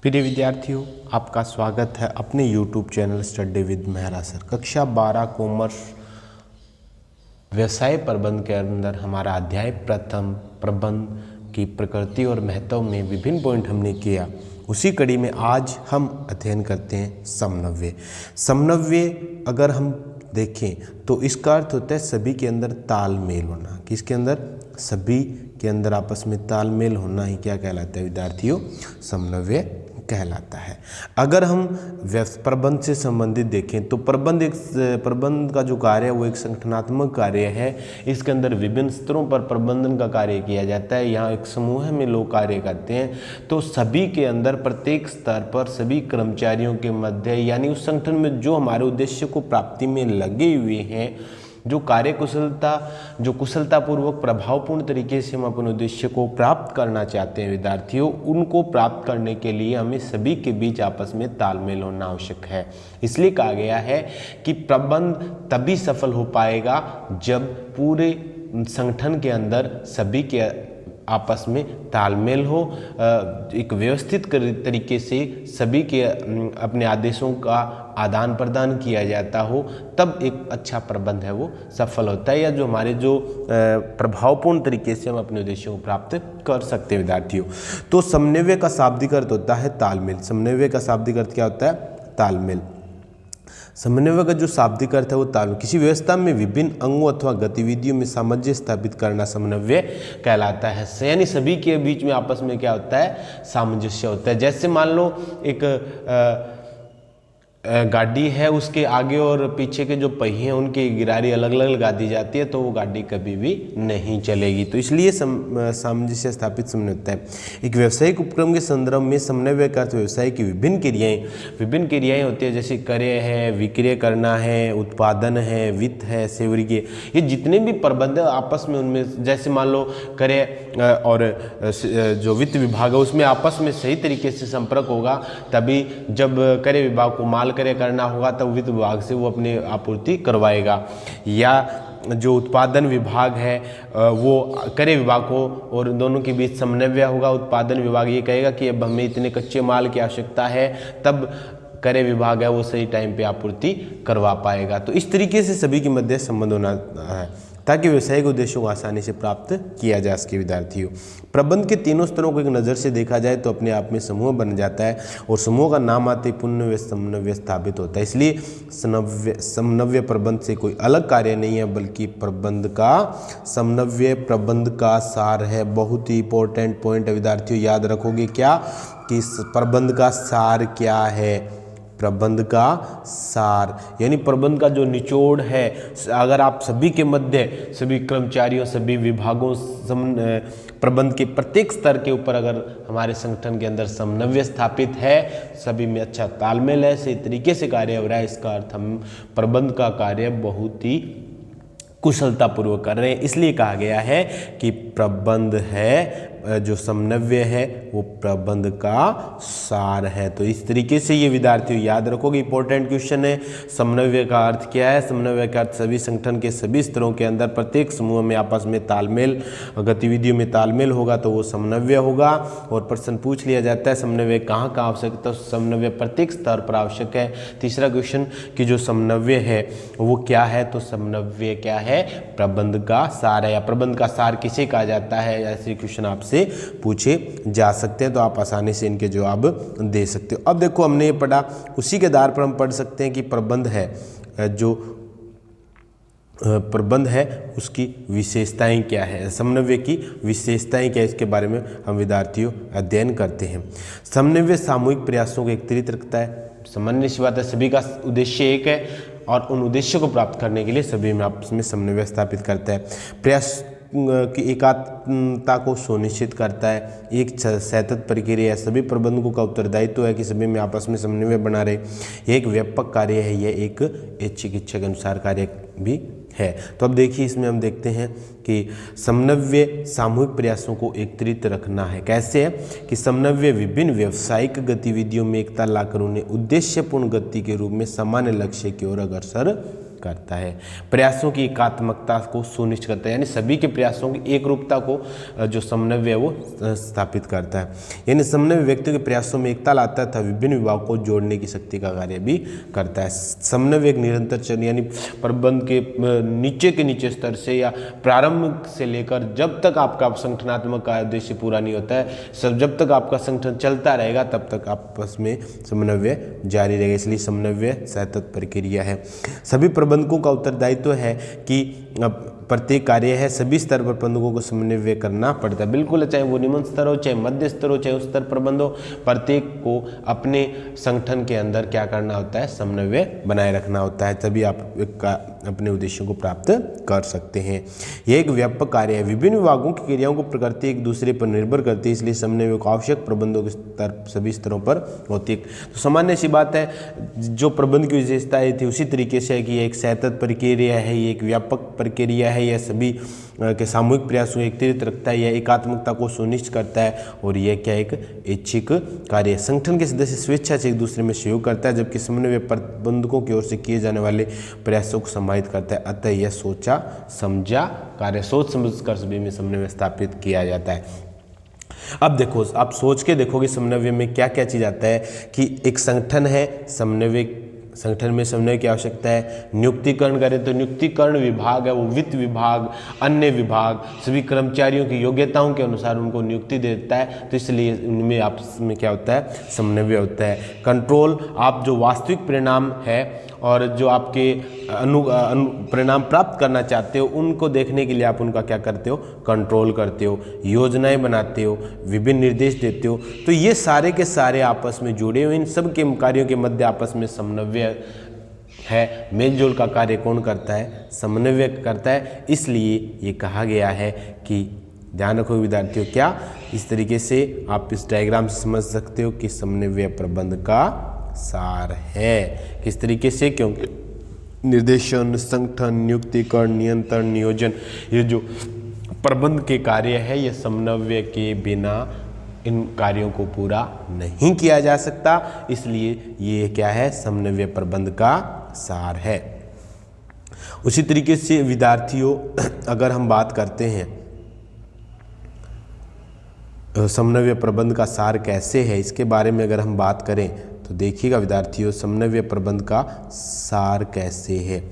प्रिय विद्यार्थियों, आपका स्वागत है अपने YouTube channel study with Mehra sir. कक्षा 12 कॉमर्स व्यवसाय प्रबंध के अंदर हमारा अध्याय प्रथम प्रबंध की प्रकृति और महत्व में विभिन्न पॉइंट हमने किया। उसी कड़ी में आज हम अध्ययन करते हैं समन्वय। समन्वय अगर हम देखें तो इसका अर्थ होता है सभी के अंदर तालमेल होना। किसके अंदर? सभी के अंदर आपस में तालमेल होना ही क्या कहलाता है विद्यार्थियों? समन्वय कहलाता है। अगर हम प्रबंध से संबंधित देखें तो प्रबंध का जो कार्य है वो एक संगठनात्मक कार्य है। इसके अंदर विभिन्न स्तरों पर प्रबंधन का कार्य किया जाता है। यहाँ एक समूह में लोग कार्य करते हैं, तो सभी के अंदर प्रत्येक स्तर पर सभी कर्मचारियों के मध्य यानी उस संगठन में जो हमारे उद्देश्य को प्राप्ति में लगे हुए हैं, जो जो कुशलतापूर्वक प्रभावपूर्ण तरीके से हम अपने उद्देश्य को प्राप्त करना चाहते हैं विद्यार्थियों, उनको प्राप्त करने के लिए हमें सभी के बीच आपस में तालमेल होना आवश्यक है। इसलिए कहा गया है कि प्रबंध तभी सफल हो पाएगा जब पूरे संगठन के अंदर सभी के आपस में तालमेल हो, एक व्यवस्थित तरीके से सभी के अपने आदेशों का आदान प्रदान किया जाता हो, तब एक अच्छा प्रबंध है वो सफल होता है, या जो हमारे प्रभावपूर्ण तरीके से हम अपने उद्देश्यों को प्राप्त कर सकते हैं विद्यार्थियों। तो समन्वय का शाब्दिक अर्थ होता है तालमेल। समन्वय का शाब्दिक अर्थ क्या होता है? तालमेल। समन्वय का जो शाब्दिक अर्थ है वो तालमेल। किसी व्यवस्था में विभिन्न अंगों अथवा गतिविधियों में सामंजस्य स्थापित करना समन्वय कहलाता है। यानी सभी के बीच में आपस में क्या होता है? सामंजस्य होता है। जैसे मान लो एक गाड़ी है, उसके आगे और पीछे के जो पहिए हैं उनकी गिरारी अलग अलग लगा दी जाती है तो वो गाड़ी कभी भी नहीं चलेगी। तो इसलिए सामंजस्य स्थापित समन्वय होता है। एक व्यावसायिक उपक्रम के संदर्भ में समन्वय का अर्थ व्यवसाय की विभिन्न क्रियाएं होती है, जैसे क्रय है, विक्रय करना है, उत्पादन है, वित्त है, सेवरी के, ये जितने भी प्रबंध आपस में उनमें, जैसे मान लो क्रय और जो वित्त विभाग है उसमें आपस में सही तरीके से संपर्क होगा, तभी जब क्रय विभाग को माल क्रय करना होगा तब वित्त विभाग से वो अपनी आपूर्ति करवाएगा। या जो उत्पादन विभाग है वो क्रय विभाग को, और दोनों के बीच समन्वय होगा। उत्पादन विभाग ये कहेगा कि अब हमें इतने कच्चे माल की आवश्यकता है, तब क्रय विभाग है वो सही टाइम पे आपूर्ति करवा पाएगा। तो इस तरीके से सभी के मध्य संबंध होना है ताकि व्यवसायिक उद्देश्यों को आसानी से प्राप्त किया जा सके विद्यार्थियों। प्रबंध के तीनों स्तरों को एक नज़र से देखा जाए तो अपने आप में समूह बन जाता है, और समूह का नाम आते ही पुनः समन्वय स्थापित होता है। इसलिए समन्वय प्रबंध से कोई अलग कार्य नहीं है, बल्कि प्रबंध का समन्वय प्रबंध का सार है। बहुत ही इंपॉर्टेंट पॉइंट है विद्यार्थियों, याद रखोगे क्या कि प्रबंध का सार क्या है? प्रबंध का सार यानी प्रबंध का जो निचोड़ है। अगर आप सभी के मध्य, सभी कर्मचारियों, सभी विभागों, प्रबंध के प्रत्येक स्तर के ऊपर अगर हमारे संगठन के अंदर समन्वय स्थापित है, सभी में अच्छा तालमेल है, सही तरीके से कार्य हो रहा है, इसका अर्थ हम प्रबंध का कार्य बहुत ही कुशलतापूर्वक कर रहे हैं। इसलिए कहा गया है कि प्रबंध है, जो समन्वय है वो प्रबंध का सार है। तो इस तरीके से ये विद्यार्थियों याद रखोगे, इंपॉर्टेंट क्वेश्चन है। समन्वय का अर्थ क्या है? समन्वय का अर्थ सभी संगठन के सभी स्तरों के अंदर प्रत्येक समूह में आपस में तालमेल, गतिविधियों में तालमेल होगा तो वो समन्वय होगा। और प्रश्न पूछ लिया जाता है समन्वय कहाँ कहाँ आवश्यक है, तो समन्वय प्रत्येक स्तर पर आवश्यक है। तीसरा क्वेश्चन कि जो समन्वय है वो क्या है, तो समन्वय क्या है? प्रबंध का सार है। या प्रबंध का सार किसे कहा जाता है, ऐसे क्वेश्चन आपसे पूछे जा सकते हैं, तो आप आसानी से इनके जवाब दे सकते हो। अब देखो हमने ये पढ़ा, उसी के आधार पर हम पढ़ सकते हैं कि प्रबंध है, जो प्रबंध है उसकी विशेषताएं क्या है, समन्वय की विशेषताएं क्या है, इसके बारे में हम विद्यार्थियों अध्ययन करते हैं। समन्वय सामूहिक प्रयासों को एकत्रित रखता है। सामान्य सी बात है, सभी का उद्देश्य एक है और उन उद्देश्यों को प्राप्त करने के लिए सभी में आपस में समन्वय स्थापित करता है। प्रयास की एकात्मता को सुनिश्चित करता है। एक सतत प्रक्रिया है, सभी प्रबंधकों का उत्तरदायित्व है कि सभी में आपस में समन्वय बना रहे। यह एक व्यापक कार्य है, यह एक ऐच्छिक इच्छा के अनुसार कार्य भी है। तो अब देखिए, इसमें हम देखते हैं कि समन्वय सामूहिक प्रयासों को एकत्रित रखना है। कैसे है कि समन्वय विभिन्न व्यावसायिक गतिविधियों में एकता लाकर उन्हें उद्देश्यपूर्ण गति के रूप में सामान्य लक्ष्य की ओर अग्रसर करता है। प्रयासों की एकात्मकता को सुनिश्चित करता है, यानी सभी के प्रयासों की एक रूपता को जो समन्वय है वो स्थापित करता है। यानी समन्वय व्यक्तियों के प्रयासों में एकता लाता था, विभिन्न विभागों को जोड़ने की शक्ति का कार्य भी करता है। समन्वय एक निरंतर चल, यानी प्रबंध के नीचे के नीचे स्तर से या प्रारंभ से लेकर जब तक आपका संगठनात्मक का उद्देश्य पूरा नहीं होता है, सब जब तक आपका संगठन चलता रहेगा तब तक आपस में समन्वय जारी रहेगा। इसलिए समन्वय सतत प्रक्रिया है। सभी प्रबंधकों का उत्तरदायित्व है कि प्रत्येक कार्य है सभी स्तर पर प्रबंधकों को समन्वय करना पड़ता है। बिल्कुल, चाहे वो निम्न स्तर हो, चाहे मध्य स्तर हो, चाहे उस स्तर प्रबंध हो, प्रत्येक को अपने संगठन के अंदर क्या करना होता है, समन्वय बनाए रखना होता है, तभी आप अपने उद्देश्यों को प्राप्त कर सकते हैं। यह एक व्यापक कार्य है। विभिन्न विभागों की क्रियाओं को प्रकृति एक दूसरे पर निर्भर करती है, इसलिए समन्वय को आवश्यक प्रबंधों के स्तर सभी स्तरों पर होती है। तो सामान्य सी बात है, जो प्रबंध की विशेषताएं थी उसी तरीके से है कि एक सतत प्रक्रिया है, ये एक व्यापक प्रक्रिया है, यह सभी के सामूहिक प्रयासों को एकत्रित रखता है, यह एकात्मकता को सुनिश्चित करता है और यह क्या एक ऐच्छिक कार्य है। संगठन के सदस्य स्वेच्छा से एक दूसरे में सहयोग करता है, जबकि समन्वय प्रबंधकों की ओर से किए जाने वाले प्रयासों को समाहित करता है। अतः यह सोचा समझा कार्य, सोच समझ कर सभी में समन्वय स्थापित किया जाता है। अब देखो, आप सोच के देखोगे समन्वय में क्या क्या चीज़ आता है कि एक संगठन है, संगठन में समन्वय की आवश्यकता है। नियुक्तिकरण करें तो नियुक्तिकरण विभाग है वो वित्त विभाग, अन्य विभाग सभी कर्मचारियों की योग्यताओं के अनुसार उनको नियुक्ति देता है, तो इसलिए इनमें आपस में क्या होता है, समन्वय होता है। कंट्रोल, आप जो वास्तविक परिणाम है और जो आपके परिणाम प्राप्त करना चाहते हो उनको देखने के लिए आप उनका क्या करते हो, कंट्रोल करते हो, योजनाएं बनाते हो, विभिन्न निर्देश देते हो। तो ये सारे के सारे आपस में जुड़े हुए, इन सब के कार्यों के मध्य आपस में समन्वय है। मेलजोल का कार्य कौन करता है, समन्वय करता है। इसलिए ये कहा गया है कि ध्यान रखो विद्यार्थियों, क्या इस तरीके से आप इस डायग्राम से समझ सकते हो कि समन्वय प्रबंध का सार है। किस तरीके से, क्योंकि निर्देशन, संगठन, नियुक्तिकरण, नियंत्रण, नियोजन, ये जो प्रबंध के कार्य है ये समन्वय के बिना इन कार्यों को पूरा नहीं किया जा सकता। इसलिए ये क्या है, समन्वय प्रबंध का सार है। उसी तरीके से विद्यार्थियों, अगर हम बात करते हैं समन्वय प्रबंध का सार कैसे है, इसके बारे में अगर हम बात करें तो देखिएगा विद्यार्थियों, समन्वय प्रबंध का सार कैसे है।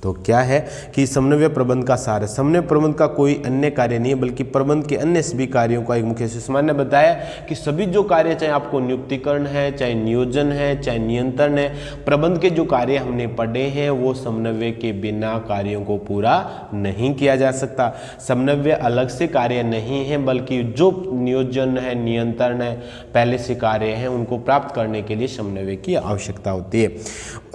तो क्या है कि समन्वय प्रबंध का सार है, समन्वय प्रबंध का कोई अन्य कार्य नहीं है बल्कि प्रबंध के अन्य सभी कार्यों का एक मुख्य हिस्सा। मैंने बताया कि सभी जो कार्य, चाहे आपको नियुक्तिकरण है, चाहे नियोजन है, चाहे नियंत्रण है, प्रबंध के जो कार्य हमने पढ़े हैं वो समन्वय के बिना कार्यों को पूरा नहीं किया जा सकता। समन्वय अलग से कार्य नहीं है बल्कि जो नियोजन है, नियंत्रण है, पहले से कार्य हैं उनको प्राप्त करने के लिए समन्वय की आवश्यकता होती है।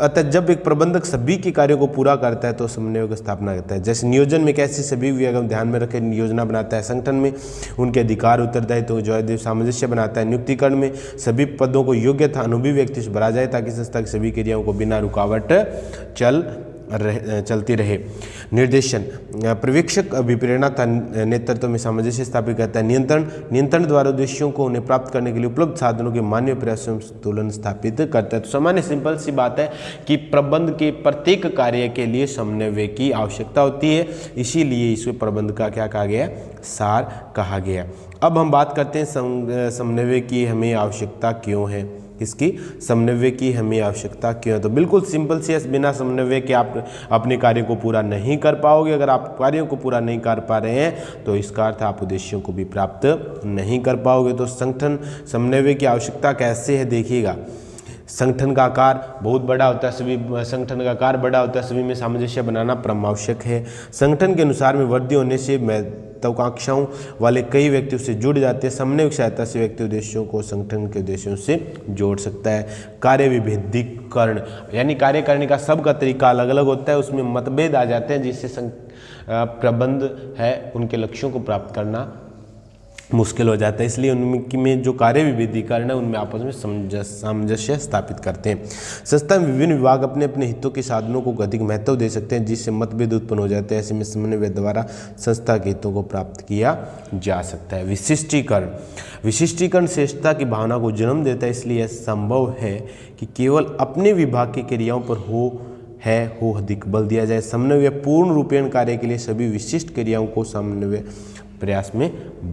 अतः जब एक प्रबंधक सभी के कार्यों को पूरा करता है तो समन्वय की स्थापना करता है। जैसे नियोजन में कैसे सभी विभाग ध्यान में रखे योजना बनाता है, संगठन में उनके अधिकार उत्तरदायित्व तो जो सामंजस्य बनाता है, नियुक्तिकरण में सभी पदों को योग्य था अनुभवी व्यक्ति से भरा जाए ताकि संस्था की सभी क्रियाओं को बिना रुकावट चलती रहे। निर्देशन, पर्यवेक्षक अभिप्रेरणा था नेतृत्व में सामंजस्य स्थापित करता है। नियंत्रण द्वारा उद्देश्यों को उन्हें प्राप्त करने के लिए उपलब्ध साधनों के मानवीय प्रयासों में संतुलन स्थापित करता है। तो सामान्य सिंपल सी बात है कि प्रबंध के प्रत्येक कार्य के लिए समन्वय की आवश्यकता होती है, इसीलिए इसको प्रबंध का क्या कहा गया, सार कहा गया। अब हम बात करते हैं समन्वय की हमें आवश्यकता क्यों है, इसकी समन्वय की हमें आवश्यकता क्यों है। तो बिल्कुल सिंपल सी है, बिना समन्वय के आप अपने कार्य को पूरा नहीं कर पाओगे। अगर आप कार्यों को पूरा नहीं कर पा रहे हैं तो इसका अर्थ आप उद्देश्यों को भी प्राप्त नहीं कर पाओगे। तो संगठन समन्वय की आवश्यकता कैसे है, देखिएगा। संगठन का आकार बहुत बड़ा होता है, सभी संगठन का आकार बड़ा होता है, सभी में सामंजस्य बनाना परम आवश्यक है। संगठन के अनुसार में वृद्धि होने से महत्वाकांक्षाओं वाले कई व्यक्ति उससे जुड़ जाते हैं। समन्वय की सहायता से व्यक्ति उद्देश्यों को संगठन के उद्देश्यों से जोड़ सकता है। कार्य विभेदीकरण, यानी कार्य करने का सबका तरीका अलग अलग होता है, उसमें मतभेद आ जाते हैं जिससे प्रबंध है उनके लक्ष्यों को प्राप्त करना मुश्किल हो जाता है। इसलिए उनमें जो कार्य विभेदीकरण है उनमें आपस में सामंजस्य स्थापित करते हैं। संस्था में विभिन्न विभाग अपने अपने हितों के साधनों को अधिक महत्व दे सकते हैं जिससे मतभेद उत्पन्न हो जाते हैं। ऐसे में समन्वय द्वारा संस्था के हितों को प्राप्त किया जा सकता है। विशिष्टीकरण श्रेष्ठता की भावना को जन्म देता है, इसलिए यह संभव है कि केवल अपने विभाग की क्रियाओं पर हो है हो अधिक बल दिया जाए। समन्वय पूर्ण रूपेण कार्य के लिए सभी विशिष्ट क्रियाओं को समन्वय प्रयास में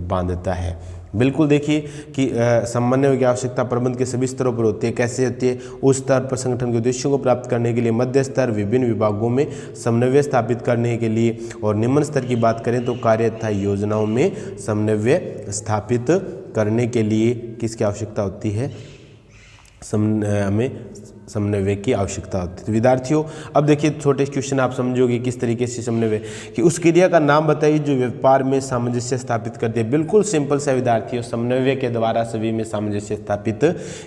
बांधता है। बिल्कुल देखिए कि समन्वय की आवश्यकता प्रबंध के सभी स्तरों पर होती है। कैसे होती है? उस स्तर पर संगठन के उद्देश्यों को प्राप्त करने के लिए मध्य स्तर विभिन्न विभागों में समन्वय स्थापित करने के लिए, और निम्न स्तर की बात करें तो कार्य तथा योजनाओं में समन्वय स्थापित करने के लिए किसकी आवश्यकता होती है? हमें समन्वय की आवश्यकता होती है। तो विद्यार्थियों अब देखिए छोटे क्वेश्चन आप समझोगे किस तरीके से समन्वय कि उस क्रिया का नाम बताइए जो व्यापार में सामंजस्य स्थापित करती है। बिल्कुल सिंपल सा विद्यार्थियों, समन्वय के द्वारा सभी में सामंजस्य स्थापित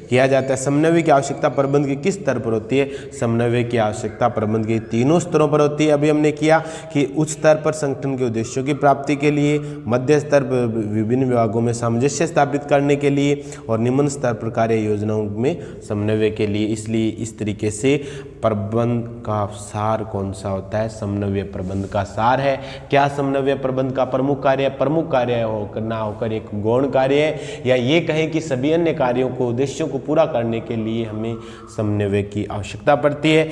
किया जाता है। समन्वय की आवश्यकता प्रबंध के किस स्तर पर होती है? समन्वय की आवश्यकता प्रबंध के तीनों स्तरों पर होती है। अभी हमने किया कि उच्च स्तर पर संगठन के उद्देश्यों की प्राप्ति के लिए, मध्य स्तर पर विभिन्न विभागों में सामंजस्य स्थापित करने के लिए, और निम्न स्तर पर कार्य योजनाओं में समन्वय के लिए। इसलिए इस तरीके से प्रबंध का सार कौन सा होता है? समन्वय प्रबंध का सार है। क्या समन्वय प्रबंध का प्रमुख कार्य होकर ना होकर एक गौण कार्य है, या ये कहें कि सभी अन्य कार्यों को, उद्देश्यों को पूरा करने के लिए हमें समन्वय की आवश्यकता पड़ती है।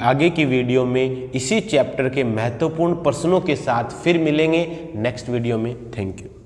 आगे की वीडियो में इसी चैप्टर के महत्वपूर्ण प्रश्नों के साथ फिर मिलेंगे नेक्स्ट वीडियो में। Thank you.